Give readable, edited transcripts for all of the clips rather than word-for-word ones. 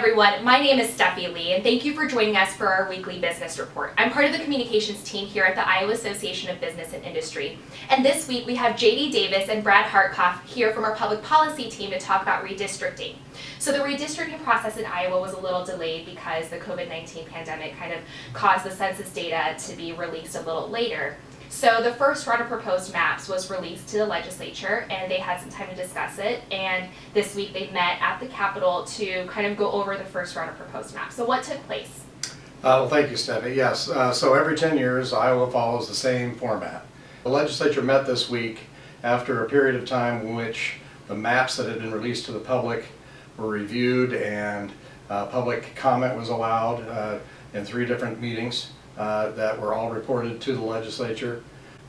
everyone, my name is Steffi Lee, and thank you for joining us for our weekly business report. I'm part of the communications team here at the Iowa Association of Business and Industry, and this week we have Davis and Brad Hartkopf here from our public policy team to talk about redistricting. So the redistricting process in Iowa was a little delayed because the COVID-19 pandemic kind of caused the census data to be released a little later. So the first round of proposed maps was released to the legislature, and they had some time to discuss it, and this week they met at the Capitol to kind of go over the first round of proposed maps. So what took place? Well, thank you, Steffi. Yes, so every 10 years Iowa follows the same format. The legislature met this week after a period of time in which the maps that had been released to the public were reviewed and public comment was allowed in 3 different meetings. That were all reported to the legislature,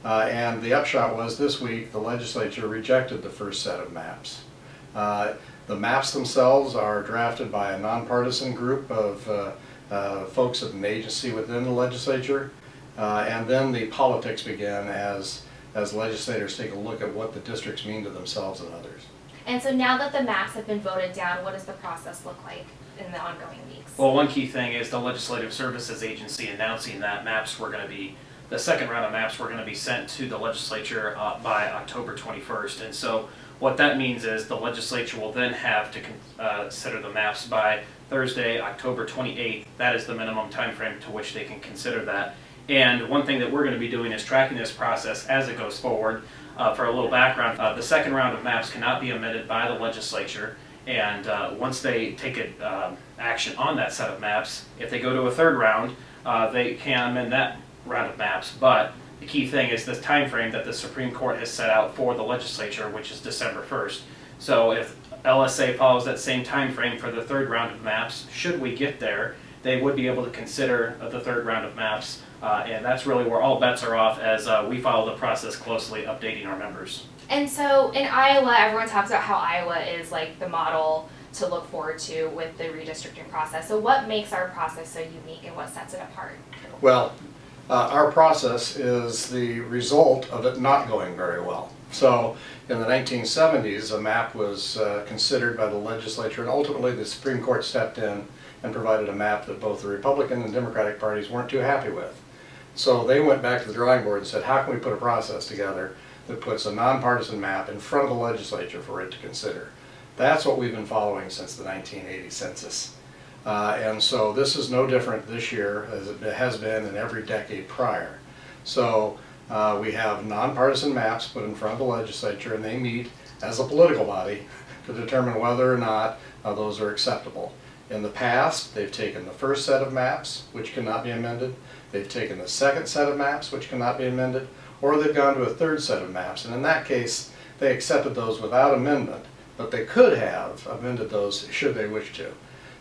and the upshot was this week the legislature rejected the first set of maps. The maps themselves are drafted by a nonpartisan group of folks at an agency within the legislature, and then the politics begin as legislators take a look at what the districts mean to themselves and others. And so now that the maps have been voted down, what does the process look like in the ongoing weeks? Well, one key thing is the Legislative Services Agency announcing that the second round of maps were going to be sent to the legislature by October 21st. And so what that means is the legislature will then have to consider the maps by Thursday, October 28th. That is the minimum time frame to which they can consider that. And one thing that we're going to be doing is tracking this process as it goes forward. For a little background, the second round of maps cannot be amended by the legislature, and once they take action on that set of maps, if they go to a third round, they can amend that round of maps. But the key thing is this time frame that the Supreme Court has set out for the legislature, which is December 1st. So if LSA follows that same time frame for the third round of maps, should we get there, they would be able to consider the third round of maps. And that's really where all bets are off as we follow the process closely, updating our members. And so in Iowa, everyone talks about how Iowa is like the model to look forward to with the redistricting process. So what makes our process so unique and what sets it apart? Well, our process is the result of it not going very well. So in the 1970s, a map was considered by the legislature, and ultimately the Supreme Court stepped in and provided a map that both the Republican and Democratic parties weren't too happy with. So they went back to the drawing board and said, how can we put a process together that puts a nonpartisan map in front of the legislature for it to consider? That's what we've been following since the 1980 census. And so this is no different this year as it has been in every decade prior. So we have nonpartisan maps put in front of the legislature, and they meet as a political body to determine whether or not those are acceptable. In the past, they've taken the first set of maps, which cannot be amended. They've taken the second set of maps, which cannot be amended, or they've gone to a third set of maps. And in that case, they accepted those without amendment, but they could have amended those should they wish to.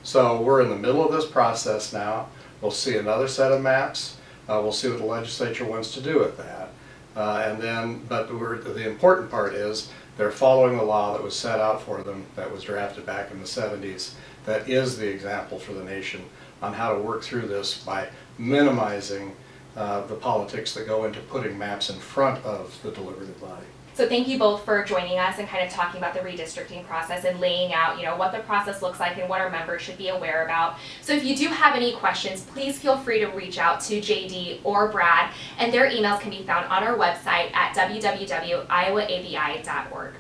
So we're in the middle of this process now. We'll see another set of maps. We'll see what the legislature wants to do with that. But the important part is they're following the law that was set out for them, that was drafted back in the 70s. That is the example for the nation on how to work through this by minimizing the politics that go into putting maps in front of the deliberative body. So thank you both for joining us and kind of talking about the redistricting process and laying out, what the process looks like and what our members should be aware about. So if you do have any questions, please feel free to reach out to JD or Brad, and their emails can be found on our website at www.iowaabi.org.